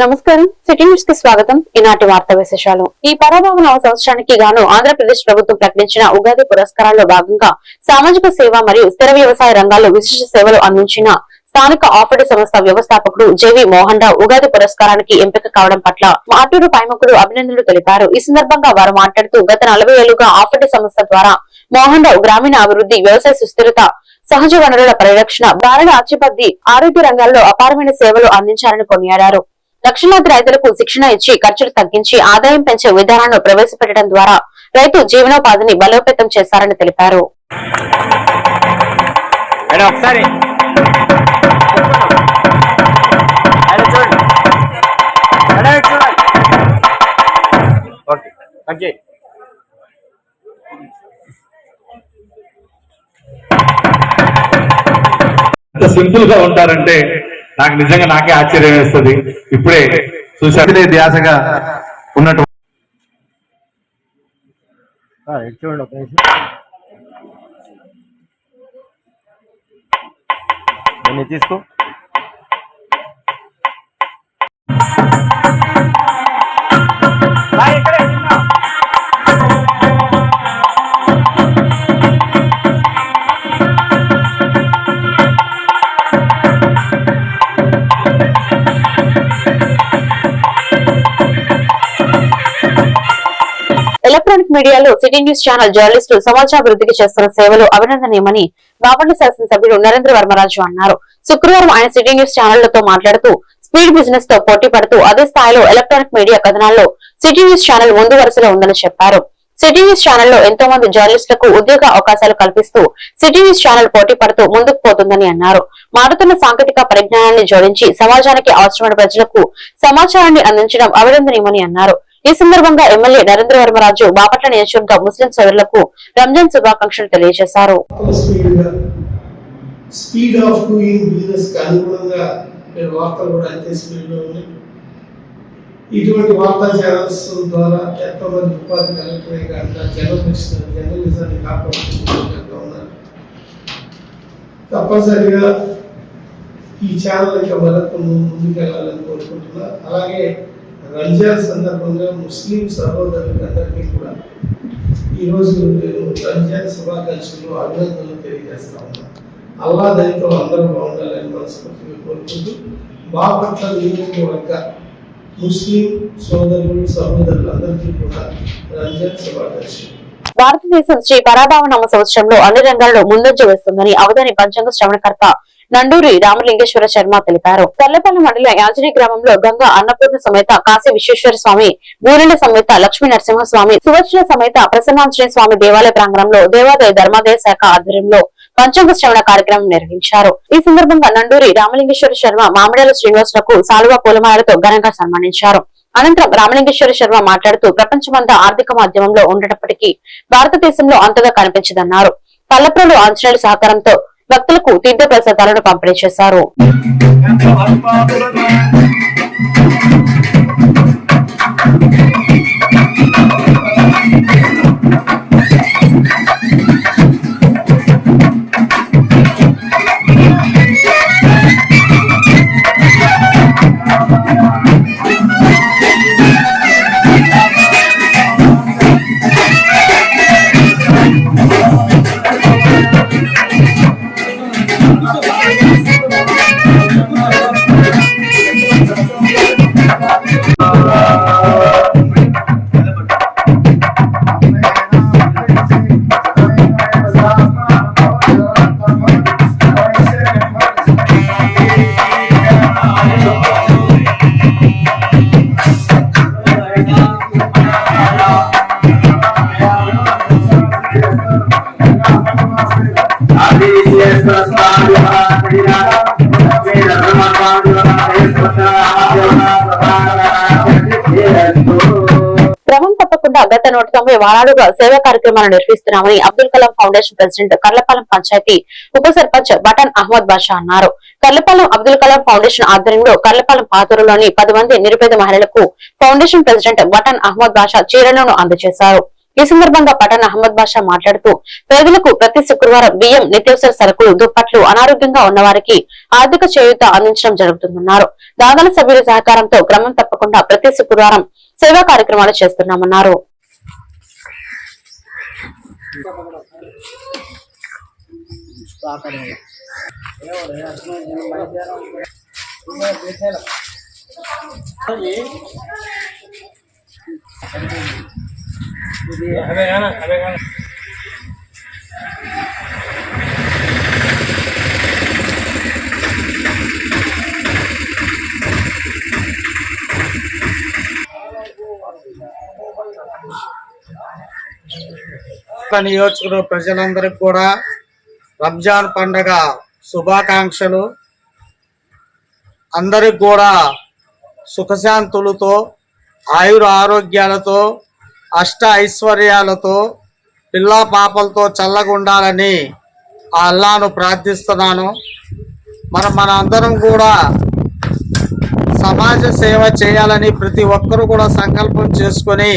నమస్కారం, city news కి స్వాగతం. ఈనాటి వార్తా విశేషాలు. ఈ పరాభవ నవ సంవత్సరానికి గాను ఆంధ్రప్రదేశ్ ప్రభుత్వం ప్రకటించిన ఉగాది పురస్కారాల్లో భాగంగా సామాజిక సేవ మరియు స్థిర వ్యవసాయ రంగాల్లో విశిష్ట సేవలు అందించిన స్థానిక ఆఫ్డ్ సంస్థ వ్యవస్థాపకుడు జేవి మోహన్ రావు ఉగాది పురస్కారానికి ఎంపిక కావడం పట్ల మాటూరు పైముకుడు అభినందనలు తెలిపారు. ఈ సందర్భంగా వారు మాట్లాడుతూ గత 40 ఏళ్లుగా ఆఫ్డ్ సంస్థ ద్వారా మోహన్ రావు గ్రామీణ అభివృద్ధి, వ్యవసాయ సుస్థిరత, సహజ వనరుల పరిరక్షణ, బాలల అభివృద్ధి, ఆరోగ్య రంగాల్లో అపారమైన సేవలు అందించారని కొనియాడారు. లక్షలాది రైతులకు శిక్షణ ఇచ్చి ఖర్చులు తగ్గించి ఆదాయం పెంచే విధానాన్ని ప్రవేశపెట్టడం ద్వారా రైతు జీవనోపాధిని బలోపేతం చేశారని తెలిపారు. ఎంత సింపుల్ గా ఉంటారంటే నాకు నిజంగా నాకే ఆశ్చర్యం వేస్తుంది. ఇప్పుడే చూసారే ధ్యాసగా ఉన్నట్టు తీసుకో. ఎలక్ట్రానిక్ మీడియాలో సిటీ న్యూస్ ఛానల్ జర్నలిస్టులు సమాచారాభివృద్ధికి చేస్తున్న సేవలు అభినందనీయమని బాపట్ల శాసనసభ్యుడు నరేంద్ర వర్మరాజు అన్నారు. శుక్రవారం ఆయన సిటీ న్యూస్ ఛానళ్లతో మాట్లాడుతూ స్పీడ్ బిజినెస్ తో పోటీ పడుతూ అదే స్థాయిలో ఎలక్ట్రానిక్ మీడియా కథనాల్లో సిటీ న్యూస్ ఛానల్ ముందు వరుసలో ఉందని చెప్పారు. సిటీ న్యూస్ ఛానల్లో ఎంతో మంది జర్నలిస్టులకు ఉద్యోగ అవకాశాలు కల్పిస్తూ సిటీ న్యూస్ ఛానల్ పోటీ పడుతూ ముందుకు పోతుందని అన్నారు. మారుతున్న సాంకేతిక పరిజ్ఞానాన్ని జోడించి సమాజానికి అవసరమైన ప్రజలకు సమాచారాన్ని అందించడం అభినందనీయమని అన్నారు. ఈ సందర్భంగా ఎమ్మెల్యే నరేంద్ర వర్మరాజు బాపట్ల నియోజకవర్గ ముస్లిం సోదరులకు రంజాన్ శుభాకాంక్షలు తెలియజేశారు. స్పీడ్ ఆఫ్ డూయింగ్ బిజినెస్ కి అనుగుణంగా వార్తలు కూడా అంతే స్పీడ్ లో ఉన్నాయి. ఇటువంటి వార్తా ఛానల్స్ ద్వారా ఎంతో మంది ఉపాధి కలుగుతున్నాయి. జర్నలిజాన్ని కాపాడుతూ ఉన్నారు. తప్పనిసరిగా ఈ ఛానల్ ఇంకా మరింత ముందుకెళ్ళాలని కోరుకుంటున్నా. అలాగే రంజాన్ సందర్భంగా ముస్లిం సహోదరులందరికీ కూడా ఈరోజు నేను రంజాన్ శుభాకాంక్షలు, అభినందనలు తెలియజేస్తా ఉన్నాను. అల్లా దయతో అందరూ బాగుండాలని మనస్ఫూర్తిగా కోరుకుంటూ బాపట్ల నియోజకవర్గ ముస్లిం సోదరులు సహోదరులందరికీ కూడా రంజాన్ శుభాకాంక్షలు. భారతదేశం శ్రీ పరాభవ నవ సంవత్సరంలో అన్ని రంగాల్లో ముందంజ వేస్తుందని అవధాని పంచాంగ శ్రవణకర్త నండూరి రామలింగేశ్వర శర్మ తెలిపారు. తెల్లపల్లి మండల యాజనీ గ్రామంలో గంగా అన్నపూర్ణ సమేత కాశీ విశ్వేశ్వర స్వామి, బూరెల సమేత లక్ష్మీ నరసింహస్వామి, సువచ్న సమేత ప్రసన్నాంజనేయ స్వామి దేవాలయ ప్రాంగణంలో దేవాదాయ ధర్మాదాయ శాఖ ఆధ్వర్యంలో పంచాంగ శ్రవణ కార్యక్రమం నిర్వహించారు. ఈ సందర్భంగా నండూరి రామలింగేశ్వర శర్మ మామిడాల శ్రీనివాసులకు సాలువా పూలమాలతో ఘనంగా సన్మానించారు. అనంతరం రామలింగేశ్వర శర్మ మాట్లాడుతూ ప్రపంచమంతా ఆర్థిక మాధ్యమంలో ఉండటప్పటికీ భారతదేశంలో అంతగా కనిపించదన్నారు. పల్లప్రలు ఆంజనేయుల సహకారంతో భక్తులకు తీర్థ ప్రసాదాలను పంపిణీ చేశారు. క్రమం తప్పకుండా గత 190 వారాలుగా సేవా కార్యక్రమాలు నిర్వహిస్తున్నామని అబ్దుల్ కలాం ఫౌండేషన్ ప్రెసిడెంట్ కర్లపాలెం పంచాయతీ ఉప సర్పంచ్ బటన్ అహ్మద్ బాషా అన్నారు. కర్లపాలెం అబ్దుల్ కలాం ఫౌండేషన్ ఆధ్వర్యంలో కర్లపాలెం పాతూరులోని 10 మంది నిరుపేద మహిళలకు ఫౌండేషన్ ప్రెసిడెంట్ బటన్ అహ్మద్ బాషా చీరలను అందజేశారు. ఈ సందర్భంగా పఠాన్ అహ్మద్ బాషా మాట్లాడుతూ పేదలకు ప్రతి శుక్రవారం బియ్యం, నిత్యావసర సరుకులు, దుప్పట్లు, అనారోగ్యంగా ఉన్న వారికి ఆర్థిక చేయూత అందించడం జరుగుతుందన్నారు. దాతల సభ్యుల సహకారంతో క్రమం తప్పకుండా ప్రతి శుక్రవారం సేవా కార్యక్రమాలు చేస్తున్నామన్నారు. నియోజకవర్గ ప్రజలందరికీ కూడా రంజాన్ పండగ శుభాకాంక్షలు. అందరికి కూడా సుఖశాంతులతో, ఆయుర ఆరోగ్యాలతో, అష్ట ఐశ్వర్యాలతో, పిల్లా పాపలతో చల్లగా ఉండాలని ఆ అల్లాను ప్రార్థిస్తున్నాను. మన అందరం కూడా సమాజ సేవ చేయాలని ప్రతి ఒక్కరూ కూడా సంకల్పం చేసుకొని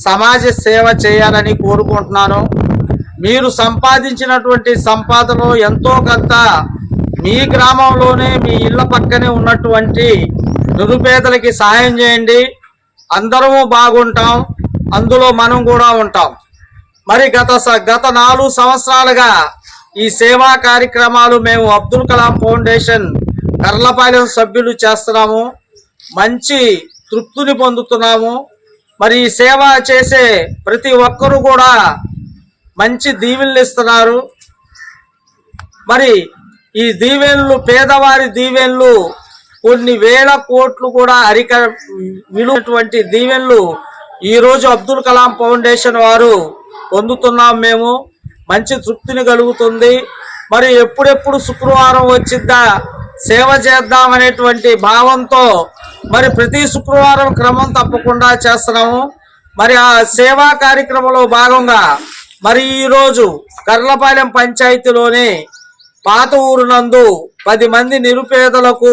సమాజ సేవ చేయాలని కోరుకుంటున్నాను. మీరు సంపాదించినటువంటి సంపాదనలో ఎంతో కొంత మీ గ్రామంలోనే, మీ ఇళ్ల పక్కనే ఉన్నటువంటి నిరుపేదలకి సహాయం చేయండి. అందరము బాగుంటాం, అందులో మనం కూడా ఉంటాం. మరి గత 4 సంవత్సరాలుగా ఈ సేవా కార్యక్రమాలు మేము అబ్దుల్ కలాం ఫౌండేషన్ కర్లపాలెం సభ్యులు చేస్తున్నాము. మంచి తృప్తిని పొందుతున్నాము. మరి ఈ సేవ చేసే ప్రతి ఒక్కరూ కూడా మంచి దీవెనలు ఇస్తున్నారు. మరి ఈ దీవెనలు, పేదవారి దీవెనలు కొన్ని వేల కోట్లు కూడా విలువటువంటి దీవెనలు ఈరోజు అబ్దుల్ కలాం ఫౌండేషన్ వారు పొందుతున్నాం. మేము మంచి తృప్తిని కలుగుతుంది. మరి ఎప్పుడెప్పుడు శుక్రవారం వచ్చిద్దా సేవ చేద్దామనేటువంటి భావంతో మరి ప్రతి శుక్రవారం క్రమం తప్పకుండా చేస్తున్నాము. మరి ఆ సేవా కార్యక్రమంలో భాగంగా మరి ఈరోజు కర్లపాలెం పంచాయతీలోనే పాత ఊరు నందు 10 మంది నిరుపేదలకు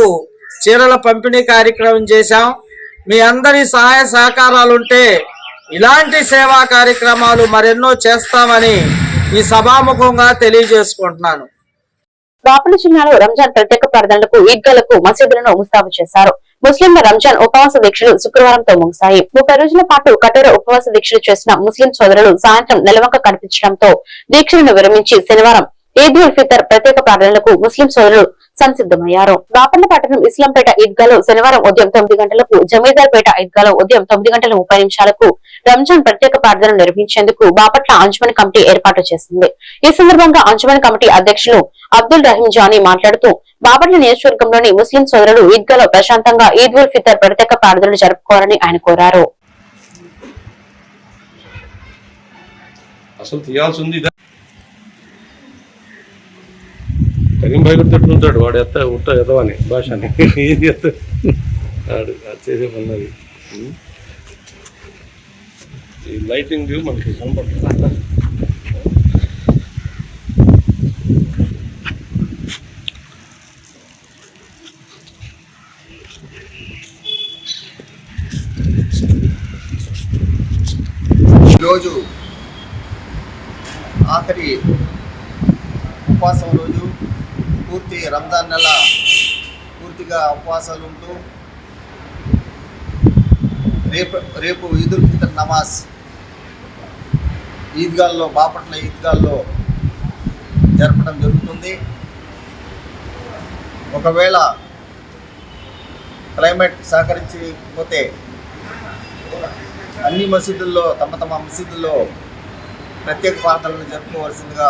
చీరల పంపిణీ కార్యక్రమం చేశాం. మీ అందరి సహాయ సహకారాలుంటే ఇలాంటి సేవా కార్యక్రమాలు మరెన్నో చేస్తామని ఈ సభాముఖంగా తెలియజేసుకుంటున్నాను. బాపట్ల జిల్లాలో రంజాన్ ప్రత్యేక ప్రార్థనలకు, ఈద్గాలకు, మసీదులను ముస్తాబు చేశారు. ముస్లింల రంజాన్ ఉపవాస దీక్షలు శుక్రవారంతో ముగిశాయి. 30 రోజుల పాటు కఠోర ఉపవాస దీక్షలు చేసిన ముస్లిం సోదరులు సాయంత్రం నెలవంక కనిపించడంతో దీక్షలను విరమించి శనివారం ఈద్ ఉల్ ఫితర్ ప్రత్యేక ప్రార్థనలకు ముస్లిం సోదరులు సంసిద్ధమయ్యారు. బాపట్ల పట్టణం ఇస్లాంపేట ఈద్గాలో శనివారం ఉదయం 9 గంటలకు, జమీదార్పేట ఈద్గాలో ఉదయం 9:30 రంజాన్ ప్రత్యేక ప్రార్థనలు నిర్వహించేందుకు బాపట్ల అంజుమన్ కమిటీ ఏర్పాటు చేసింది. ఈ సందర్భంగా అంజుమన్ కమిటీ అధ్యక్షులు అబ్దుల్ రహీం జానీ మాట్లాడుతూ బాపట్ల నియోజకవర్గంలోని ముస్లిం సోదరులు ఈద్గాలో ప్రశాంతంగా ఈద్ ఉల్ ఫితర్ ప్రత్యేక ప్రార్థనలు జరుపుకోవాలని ఆయన కోరారు. కరీంభాయ్ కూడా తిట్టుకుంటాడు, వాడు ఎదవని భాషని ఏం చేస్తాడు చేసే పన్నది. ఈ లైటింగ్ మనకి కనపడుతుంది. ఈరోజు ఆఖరి ఉపవాసం రోజు, పూర్తి రంజాన్ నెల పూర్తిగా ఉపవాసాలు ఉంటూ రేపు ఈద్ ఉల్ ఫితర్ నమాజ్ ఈద్గాల్లో, బాపట్ల ఈద్గాల్లో జరపడం జరుగుతుంది. ఒకవేళ క్లైమేట్ సహకరించకపోతే అన్ని మసీదుల్లో తమ మసీదుల్లో ప్రత్యేక ప్రార్థనలు జరుపుకోవాల్సిందిగా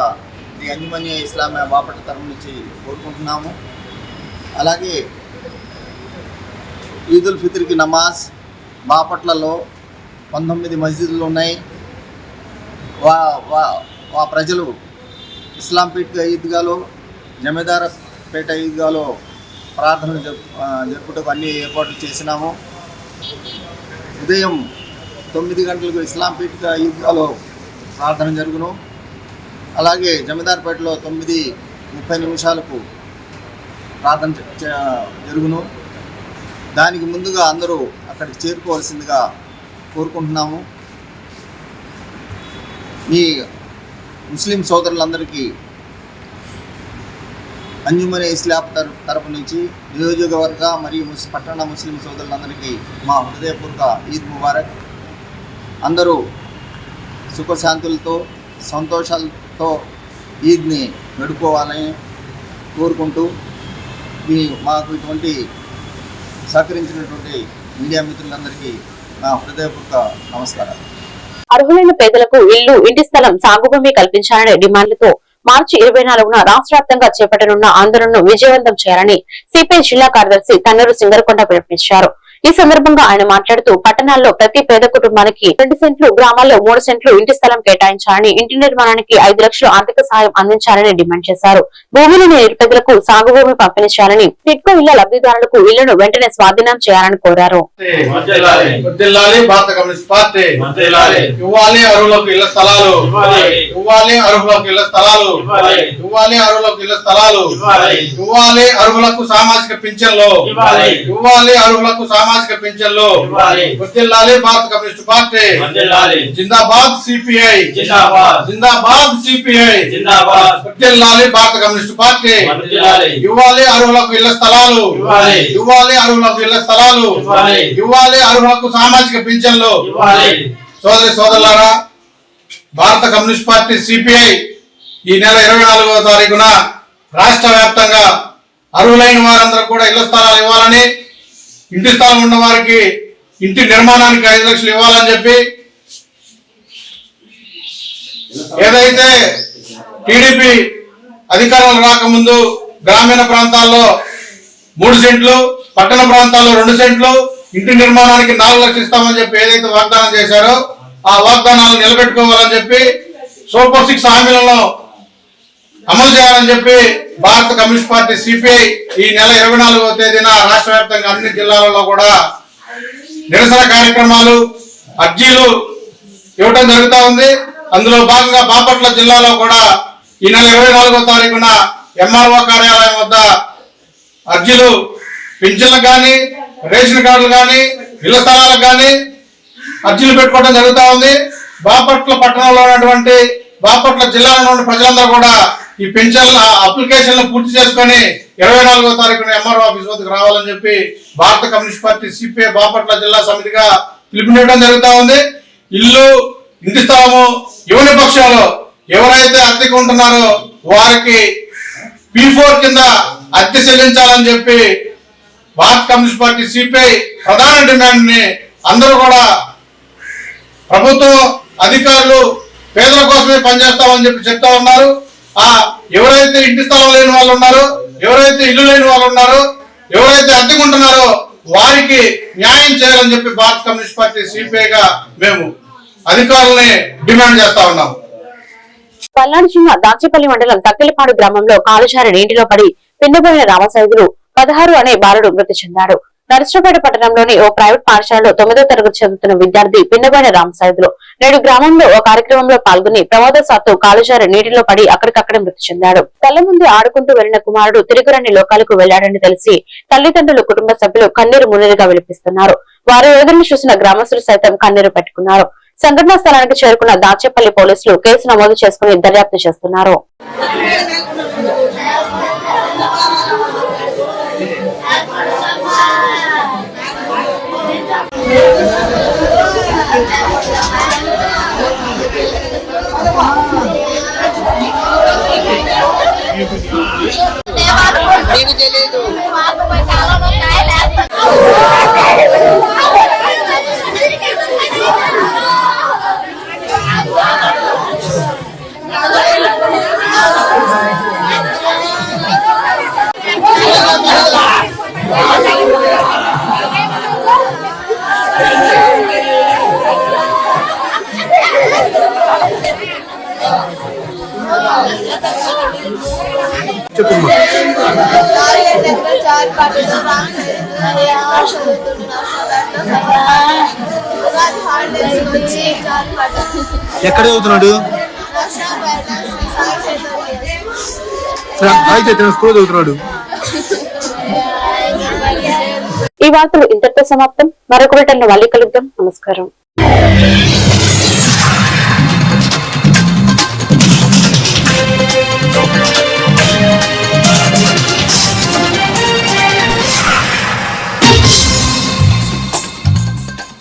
ది అంజుమన్ ఇస్లామియా బాపట్ల తరఫు నుంచి కోరుకుంటున్నాము. అలాగే ఈద్ ఉల్ ఫిత్ర్కి నమాజ్ బాపట్లలో 19 మసీదులు ఉన్నాయి. ప్రజలు ఇస్లాంపేట ఈద్గాలో, జమీదారపేట ఈద్గాలో ప్రార్థనలు జరుపుటకు అన్ని ఏర్పాట్లు చేసినాము. ఉదయం 9 గంటలకు ఇస్లాంపేట ఈద్గాలో ప్రార్థన జరుగును. అలాగే జమీదార్పేటలో 9:30 ప్రార్థన జరుగును. దానికి ముందుగా అందరూ అక్కడికి చేరుకోవాల్సిందిగా కోరుకుంటున్నాము. మీ ముస్లిం సోదరులందరికీ అంజుమనే ఇస్లాం తరపు నుంచి నియోజకవర్గ మరియు పట్టణ ముస్లిం సోదరులందరికీ మా హృదయపూర్వక ఈద్ ముబారక్. అందరూ సుఖశాంతులతో సంతోషాలతో ఈద్ని గడుపుకోవాలని కోరుకుంటూ మాకు ఇటువంటి సహకరించినటువంటి మీడియా మిత్రులందరికీ నా హృదయపూర్వక నమస్కారాలు. అర్హులైన పేదలకు ఇల్లు, ఇంటి స్థలం, సాగుభూమి కల్పించాలనే డిమాండ్లతో మార్చి 24న రాష్ట్ర వ్యాప్తంగా చేపట్టనున్న ఆందోళనను విజయవంతం చేయాలని సిపిఐ జిల్లా కార్యదర్శి తన్నూరు సింగరకొండ పిలుపునిచ్చారు. ఈ సందర్భంగా ఆయన మాట్లాడుతూ పట్టణాల్లో ప్రతి పేద కుటుంబానికి 2 సెంట్లు, గ్రామాల్లో 3 సెంట్లు ఇంటి స్థలం కేటాయించాలని, ఇంటి నిర్మాణానికి 5 లక్షలు ఆర్థిక సహాయం అందించాలని డిమాండ్ చేశారు. భూమి లేని నిరుపేదలకు సాగుభూమి పంపిణీ చేయాలని, టిడ్కో ఇళ్ల లబ్ధిదారులకు ఇళ్లను వెంటనే స్వాధీనం చేయాలని కోరారు. సామాజిక పింఛన్లు వర్ధిల్లాలి భారత కమ్యూనిస్ట్ పార్టీ. జిందాబాద్ సిపిఐ, జిందాబాద్ సిపిఐ, వర్ధిల్లాలి భారత కమ్యూనిస్ట్ పార్టీ. ఇవ్వాలి అర్హులకు ఇళ్ల స్థలాలు, ఇవ్వాలి అర్హులకు ఇళ్ల స్థలాలు, ఇవ్వాలి అర్హులకు సామాజిక పింఛన్లు. సోదరి సోదరులారా, భారత కమ్యూనిస్ట్ పార్టీ సిపిఐ ఈ నెల 24వ తారీఖున రాష్ట్ర వ్యాప్తంగా అర్హులైన వారందరూ కూడా ఇళ్ల స్థలాలు ఇవ్వాలని, ఇంటి స్థలం ఉన్న వారికి ఇంటి నిర్మాణానికి 5 లక్షలు ఇవ్వాలని చెప్పి, ఏదైతే టీడీపీ అధికారంలో రాకముందు గ్రామీణ ప్రాంతాల్లో 3 సెంట్లు, పట్టణ ప్రాంతాల్లో 2 సెంట్లు, ఇంటి నిర్మాణానికి 4 లక్షలు ఇస్తామని చెప్పి ఏదైతే వాగ్దానం చేశారో ఆ వాగ్దానాలను నిలబెట్టుకోవాలని చెప్పి, సూపర్ 6 హామీలను అమలు చేయాలని చెప్పి భారత కమ్యూనిస్ట్ పార్టీ సిపిఐ ఈ నెల 24వ తేదీన రాష్ట్ర వ్యాప్తంగా అన్ని జిల్లాలలో కూడా నిరసన కార్యక్రమాలు, అర్జీలు ఇవ్వడం జరుగుతూ ఉంది. అందులో భాగంగా బాపట్ల జిల్లాలో కూడా ఈ నెల 24వ తారీఖున ఎంఆర్ఓ కార్యాలయం వద్ద అర్జీలు, పింఛన్లకు కానీ, రేషన్ కార్డులు కానీ, ఇళ్ల స్థలాలకు కానీ అర్జీలు పెట్టుకోవడం జరుగుతూ ఉంది. బాపట్ల పట్టణంలో ఉన్నటువంటి, బాపట్ల జిల్లాలో ఉన్న ప్రజలందరూ కూడా ఈ పెన్షన్ల అప్లికేషన్లు పూర్తి చేసుకుని 24వ తారీఖున ఎంఆర్ఓ ఆఫీస్ వద్దకు రావాలని చెప్పి భారత కమ్యూనిస్ట్ పార్టీ సిపిఐ బాపట్ల జిల్లా సమితిగా పిలుపునివ్వడం జరుగుతూ ఉంది. ఇల్లు, ఇంటి స్థలము ఇవ్వని పక్షంలో ఎవరైతే అద్దెకు ఉంటున్నారో వారికి P4 కింద అద్దె చెల్లించాలని చెప్పి భారత కమ్యూనిస్ట్ పార్టీ సిపిఐ ప్రధాన డిమాండ్ ని అందరూ కూడా, ప్రభుత్వం అధికారులు పేదల కోసమే పనిచేస్తామని చెప్పి చెప్తా ఉన్నారు. ఎవరైతే ఇంటి స్థలం లేని వాళ్ళు ఉన్నారో, ఎవరైతే ఇల్లు లేని వాళ్ళు ఉన్నారో, ఎవరైతే అద్దెకుంటున్నారో వారికి న్యాయం చేయాలని చెప్పి భారత కమ్యూనిస్ట్ పార్టీ సిపిఐగా మేము అధికారులని డిమాండ్ చేస్తా ఉన్నాం. పల్నాడు జిల్లా దాచేపల్లి మండలం తక్కిలపాడు గ్రామంలో కాలుజారి నీటిలో పడి పిండబోయిన రామసైదులు 16 అనే బాలుడు మృతి చెందాడు. నరసరావుపేట పట్టణంలోని ఓ ప్రైవేట్ పాఠశాలలో 9వ తరగతి చదువుతున్న విద్యార్థి పిండబోయిన రామసైదులు నేడు గ్రామంలో ఓ కార్యక్రమంలో పాల్గొని ప్రమాదశాత్తు కాలుజారి నీటిలో పడి అక్కడికక్కడే మృతి చెందాడు. కళ్ల ముందు ఆడుకుంటూ వెళ్లిన కుమారుడు తిరుగురని లోకాలకు వెళ్లాడని తెలిసి తల్లిదండ్రులు, కుటుంబ సభ్యులు కన్నీరు మున్నీరుగా విలపిస్తున్నారు. వారి వేదనను చూసిన గ్రామస్తులు సైతం కన్నీరు పెట్టుకున్నారు. సంఘటనా స్థలానికి చేరుకున్న దాచేపల్లి పోలీసులు కేసు నమోదు చేసుకుని దర్యాప్తు చేస్తున్నారు. ఎక్కడ చదువుతున్నాడు? స్కూల్ చదువుతున్నాడు. ఈ వార్తలు ఇంతటితో సమాప్తం. మరొక బులెటిన్లో మళ్ళీ కలుద్దాం. నమస్కారం.